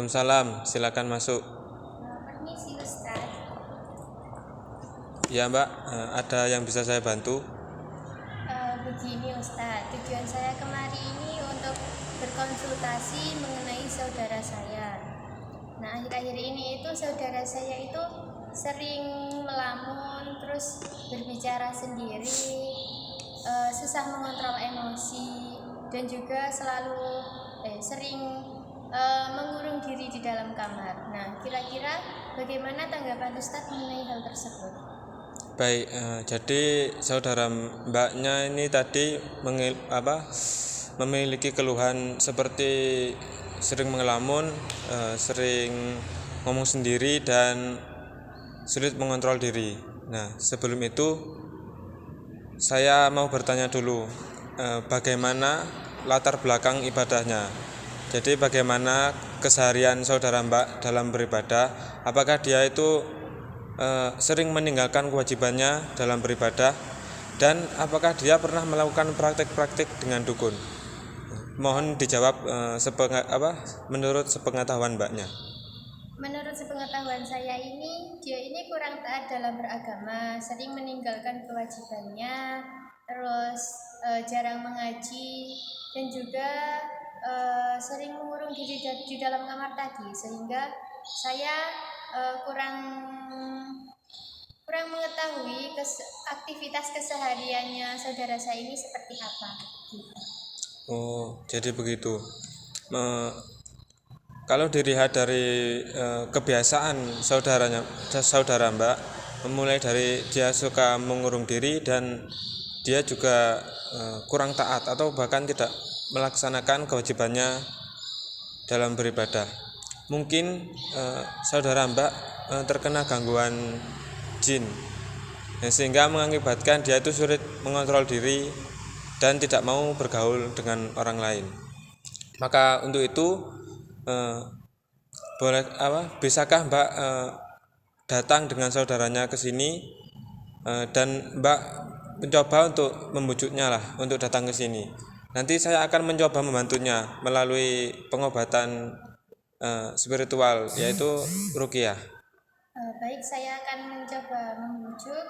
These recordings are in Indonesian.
Waalaikumsalam, silakan masuk. Permisi Ustaz. Ya Mbak, ada yang bisa saya bantu? Begini Ustaz, tujuan saya kemari ini untuk berkonsultasi mengenai saudara saya. Nah, akhir-akhir ini itu saudara saya itu sering melamun, terus berbicara sendiri, susah mengontrol emosi, dan juga selalu sering mengurung diri di dalam kamar. Nah, kira-kira bagaimana tanggapan Ustadz mengenai hal tersebut? Baik, jadi saudara Mbaknya ini tadi memiliki keluhan seperti sering mengelamun, sering ngomong sendiri dan sulit mengontrol diri. Nah, sebelum itu saya mau bertanya dulu, bagaimana latar belakang ibadahnya. Jadi bagaimana keseharian saudara Mbak dalam beribadah? Apakah dia itu sering meninggalkan kewajibannya dalam beribadah, dan apakah dia pernah melakukan praktik-praktik dengan dukun? Mohon dijawab menurut sepengetahuan Mbaknya. Menurut sepengetahuan saya dia ini kurang taat dalam beragama, sering meninggalkan kewajibannya, terus jarang mengaji, dan juga sering mengurung diri di dalam kamar tadi, sehingga saya kurang mengetahui aktivitas kesehariannya saudara saya ini seperti apa. Oh, jadi begitu. Kalau dilihat dari kebiasaan saudara Mbak, memulai dari dia suka mengurung diri dan dia juga kurang taat atau bahkan tidak melaksanakan kewajibannya dalam beribadah. Mungkin saudara Mbak terkena gangguan jin, sehingga mengakibatkan dia itu sulit mengontrol diri dan tidak mau bergaul dengan orang lain. Maka untuk itu bisakah Mbak datang dengan saudaranya ke sini, dan Mbak mencoba untuk membujuknya untuk datang ke sini. Nanti saya akan mencoba membantunya melalui pengobatan spiritual, yaitu ruqyah. Baik, saya akan mencoba membujuk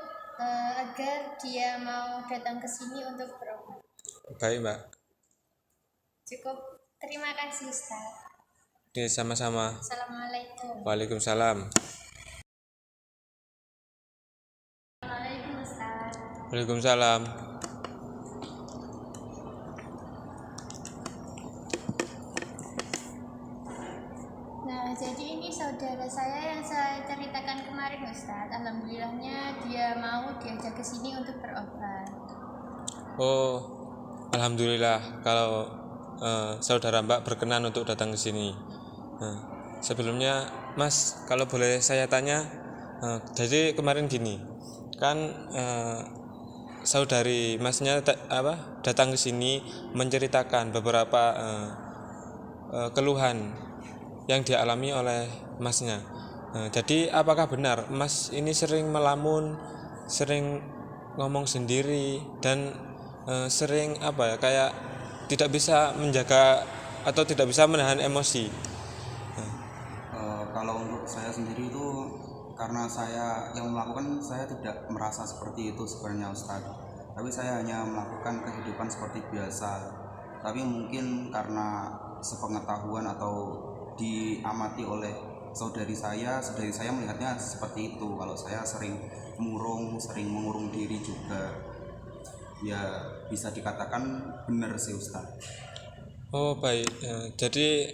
agar dia mau datang ke sini untuk berobat. Baik Mbak. Cukup, terima kasih Ustaz. Oke, sama-sama. Assalamualaikum. Waalaikumsalam. Assalamualaikum Ustaz. Waalaikumsalam. Nah, jadi ini saudara saya yang saya ceritakan kemarin Ustaz. Alhamdulillahnya dia mau diajak ke sini untuk berobat. Oh, alhamdulillah kalau saudara Mbak berkenan untuk datang ke sini. Sebelumnya Mas, kalau boleh saya tanya, jadi kemarin gini, kan saudari Masnya datang ke sini menceritakan beberapa keluhan yang dialami oleh Masnya. Jadi apakah benar Mas ini sering melamun, sering ngomong sendiri, dan sering kayak tidak bisa menjaga atau tidak bisa menahan emosi? Kalau untuk saya sendiri itu, karena saya yang melakukan, saya tidak merasa seperti itu sebenarnya Ustadz, tapi saya hanya melakukan kehidupan seperti biasa. Tapi mungkin karena sepengetahuan atau diamati oleh saudari saya melihatnya seperti itu. Kalau saya sering mengurung diri juga, ya bisa dikatakan benar sih Ustadz. Oh baik, jadi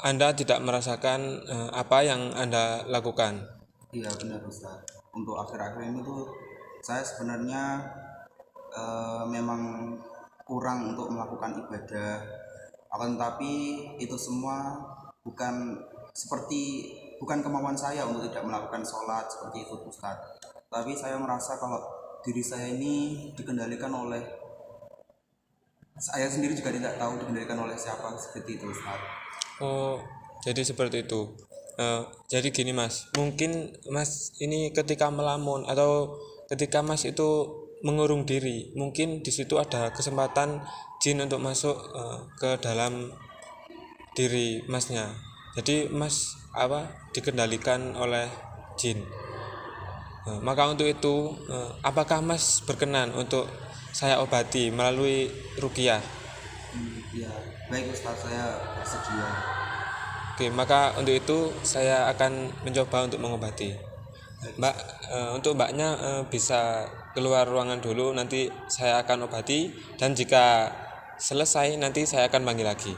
Anda tidak merasakan apa yang Anda lakukan? Iya benar Ustaz. Untuk akhir-akhir ini tuh saya sebenarnya memang kurang untuk melakukan ibadah. Akan tetapi itu semua bukan kemauan saya untuk tidak melakukan sholat seperti itu Ustaz. Tapi saya merasa kalau diri saya ini dikendalikan oleh, saya sendiri juga tidak tahu dikendalikan oleh siapa seperti itu Ustaz. Oh, jadi seperti itu. Jadi gini Mas, mungkin Mas ini ketika melamun atau ketika Mas itu mengurung diri, mungkin di situ ada kesempatan jin untuk masuk ke dalam diri masnya. Jadi mas dikendalikan oleh jin. Maka untuk itu apakah mas berkenan untuk saya obati melalui ruqyah? Ya, baik Ustaz, saya bersedia. Oke, maka untuk itu saya akan mencoba untuk mengobati. Mbak, untuk mbaknya bisa keluar ruangan dulu, nanti saya akan obati, dan jika selesai nanti saya akan panggil lagi.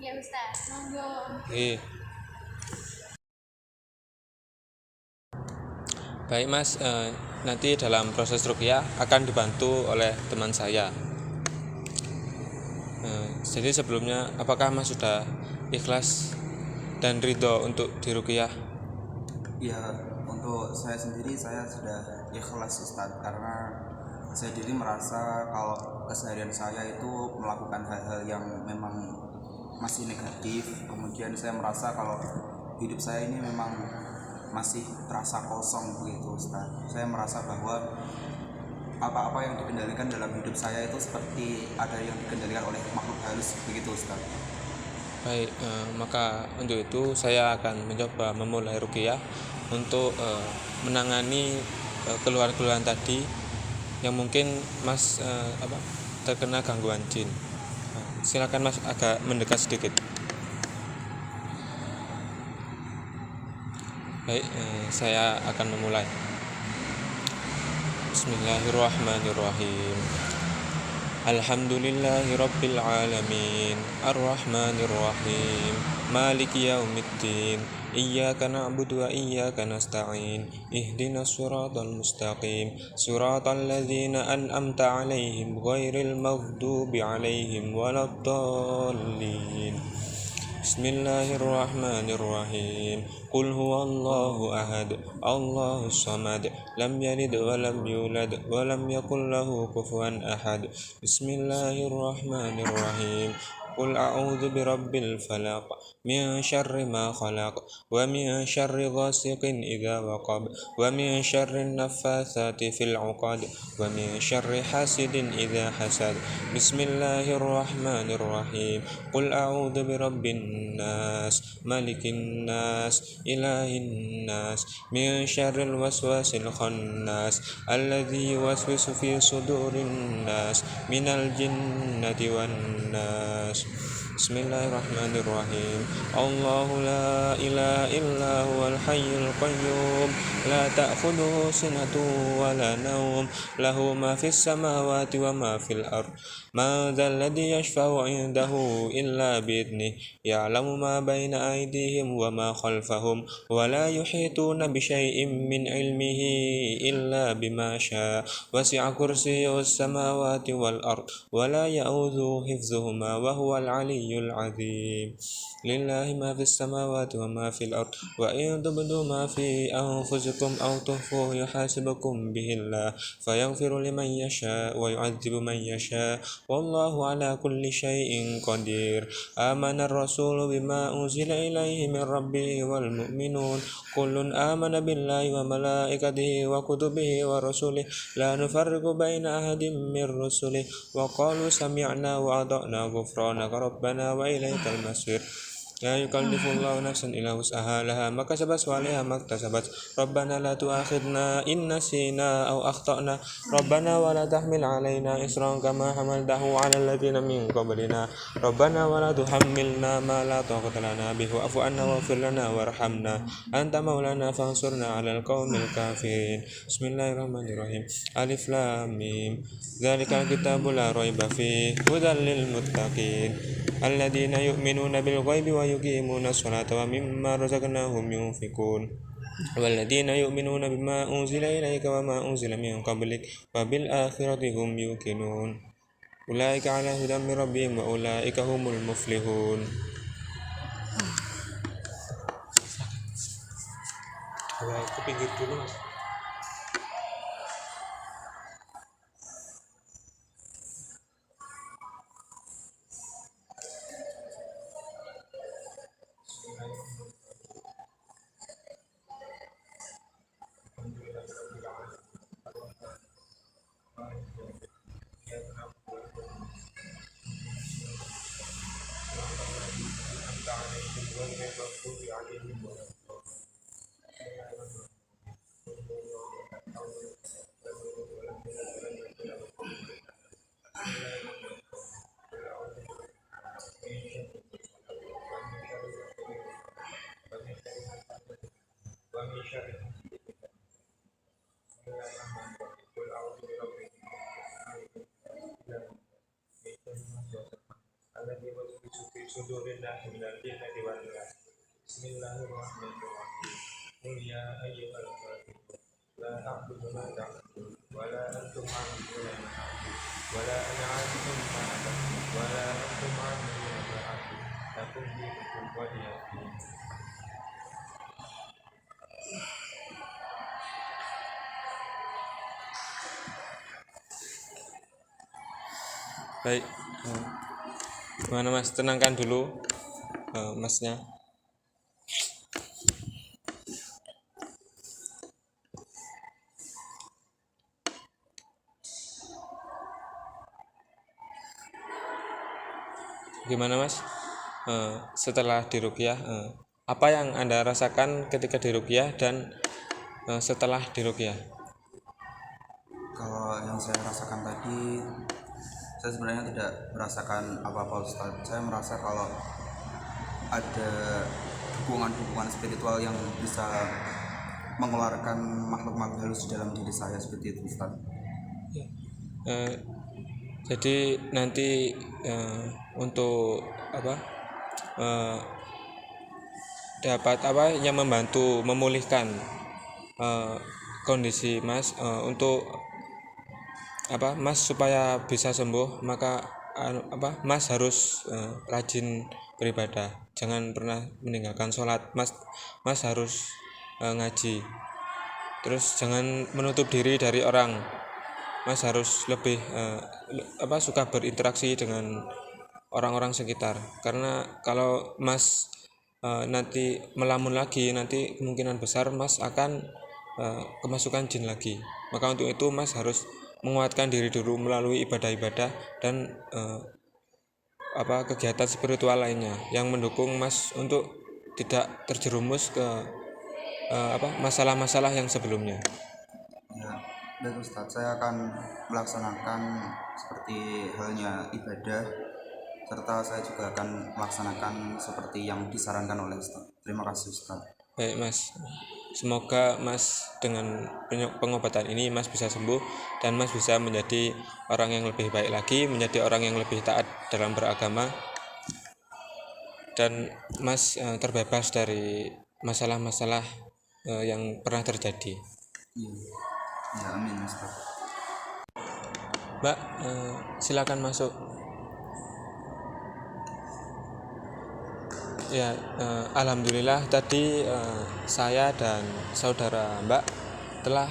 Ya Ustaz, monggo. Oke. Baik mas, nanti dalam proses ruqyah akan dibantu oleh teman saya. Jadi sebelumnya apakah mas sudah ikhlas dan ridho untuk diruqyah? Ya, untuk saya sendiri saya sudah ikhlas Ustaz, karena saya sendiri merasa kalau keseharian saya itu melakukan hal-hal yang memang masih negatif. Kemudian saya merasa kalau hidup saya ini memang masih terasa kosong begitu Ustaz. Saya merasa bahwa apa-apa yang dikendalikan dalam hidup saya itu seperti ada yang dikendalikan oleh makhluk halus begitu Ustaz. Baik, maka untuk itu saya akan mencoba memulai ruqyah untuk menangani keluhan-keluhan tadi yang mungkin mas terkena gangguan jin. Silakan mas agak mendekat sedikit. Baik, saya akan memulai. Bismillahirrahmanirrahim. Alhamdulillahi rabbil alamin. Ar-Rahmanir-Rahim. Maliki yaumiddin. Iyyaka na'budu wa iyyaka nasta'in. Ihdinas siratal mustaqim. Siratal ladzina an'amta 'alaihim ghairil maghdubi 'alaihim waladdallin. Bismillahirrahmanirrahim. Qul huwallahu ahad, Allahus samad, lam yalid wa lam yulad wa lam yakul lahu kufuwan ahad. Bismillahirrahmanirrahim. Qul a'udzu birabbil falaq, min syarri ma khalaq, wa min syarri ghasiqin idza waqab, wa min syarri naffatsati fil 'uqad, wa min syarri hasidin idza hasad. Bismillahirrahmanirrahim. Qul a'udzu birabbin nas, malikin nas, ilahin nas, min syarril waswasil khannas, alladzi yuwaswisu fi sudurin nas, minal jinnati wan nas. Bismillahirrahmanirrahim. Allahu la ilaha illa huwal hayyul qayyum, la ta'khudhuhu sinatun wa la nawm, lahu ma fis samawati wa ma fil ard. Man dzal ladzi yashfa'u 'indahu illa bi'idhnihi, ya'lamu ma baina aydihim wa ma khalfahum, wa la yuhituna bi syai'in min 'ilmihi illa bima syaa. Wasi'a kursiyyuhus samawati wal ard, wa la ya'udzuhu hifdzuhuma wa huwal 'aliyyul 'azim. Lillahi ma fis samawati wa ma fil ard, wa in tubdu ma fi anfusikum aw tukhfuhu yuhasibukum bihillah, fayaghfiru liman yasha wa yu'adzibu man yasha, wallahu ala kulli syai'in qadir. Amana ar-rasulu bima unzila ilaihi min rabbihi wal mu'minun, kullun amana billahi wa malaikatihi wa kutubihi wa rusulihi, la nufarriqu baina ahadin min rusulihi, wa qalu sami'na wa ata'na ghufranaka rabbana wa ilaikal masir. La yukallifullahu nafsan illa wus'aha, laha ma kasabat wa 'alaiha ma iktasabat. Rabbana la tu'akhidna in nasina aw akhtana. Rabbana wa la tahmil 'alaina isran kama hamaltahu 'alal ladzina min qablina. Rabbana wa la tuhammilna ma la taqata lana bihi wa'fu 'anna waghfir lana warhamna anta maulana fansurna 'alal qaumil kafirin. Bismillahirrahmanirrahim. Alif lam mim. Dzalikal kitabu la raiba fihi hudal lil muttaqin. Alladzina yu'minuna bil ghaibi wa yuqimuna sholata wa mimma razaqnahum yunfiqun. Walladzina yu'minuna bima unzila ilaika wa ma unzila min qablik wa bil akhirati hum yuqinun. Ulaika ala hudan min rabbihim wa ulaika humul muflihun. Ke pinggir dulu mas. ومن شر حاسد إذا حسد. بسم الله الرحمن الرحيم. قل أعوذ برب الفلق من شر ما خلق الذي يوسوس في صدور الناس من الجنة والناس. بسم الله الرحمن الرحيم. قل يا أيها الكافرون لا أعبد ما تعبدون ولا أنتم عابدون ما أعبد ولا أنا عابد ما عبدتم ولا أنتم عابدون ما أعبد لكم دينكم ولي دين. Baik, gimana Mas? Tenangkan dulu Masnya. Gimana Mas? Setelah diruqyah, apa yang Anda rasakan ketika diruqyah dan setelah diruqyah? Kalau yang saya rasakan tadi, saya sebenarnya tidak merasakan apa-apa Ustaz. Saya merasa kalau ada dukungan-dukungan spiritual yang bisa mengeluarkan makhluk-makhluk halus di dalam diri saya, seperti itu Ustaz. Jadi nanti untuk dapat yang membantu memulihkan kondisi Mas, untuk Mas supaya bisa sembuh, maka Mas harus rajin beribadah, jangan pernah meninggalkan sholat. Mas harus ngaji, terus jangan menutup diri dari orang. Mas harus lebih suka berinteraksi dengan orang-orang sekitar, karena kalau Mas nanti melamun lagi, nanti kemungkinan besar Mas akan kemasukan jin lagi. Maka untuk itu Mas harus menguatkan diri dulu melalui ibadah-ibadah dan kegiatan spiritual lainnya yang mendukung Mas untuk tidak terjerumus ke masalah-masalah yang sebelumnya. Ya, baik Ustaz, saya akan melaksanakan seperti halnya ibadah, serta saya juga akan melaksanakan seperti yang disarankan oleh Ustaz. Terima kasih Ustaz. Baik Mas, semoga Mas dengan pengobatan ini Mas bisa sembuh dan Mas bisa menjadi orang yang lebih baik lagi, menjadi orang yang lebih taat dalam beragama, dan Mas terbebas dari masalah-masalah yang pernah terjadi. Ya, amin Ustaz. Mbak, silakan masuk. Ya, alhamdulillah tadi saya dan saudara Mbak telah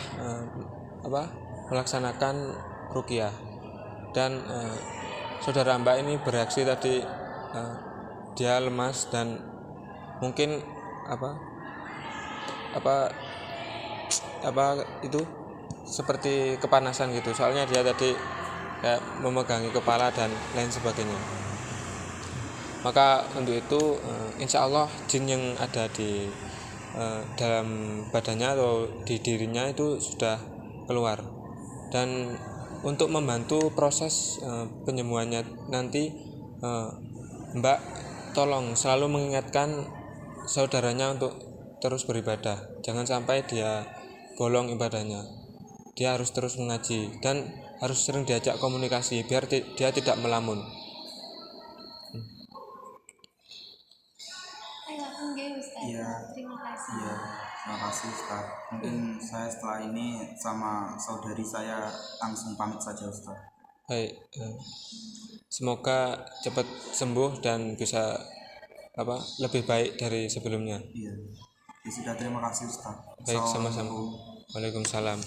melaksanakan ruqyah, dan saudara Mbak ini bereaksi tadi, dia lemas dan mungkin itu seperti kepanasan gitu, soalnya dia tadi kayak memegangi kepala dan lain sebagainya. Maka untuk itu insya Allah jin yang ada di dalam badannya atau di dirinya itu sudah keluar. Dan untuk membantu proses penyembuhannya nanti, Mbak tolong selalu mengingatkan saudaranya untuk terus beribadah. Jangan sampai dia bolong ibadahnya. Dia harus terus mengaji dan harus sering diajak komunikasi biar dia tidak melamun. Iya, Terima kasih. iya, terima kasih Ustaz. Mungkin saya setelah ini sama saudari saya langsung pamit saja Ustaz. Baik, semoga cepat sembuh dan bisa lebih baik dari sebelumnya. Iya, ya sudah, terima kasih Ustaz. Baik, sama-sama. Assalamualaikum. Waalaikumsalam.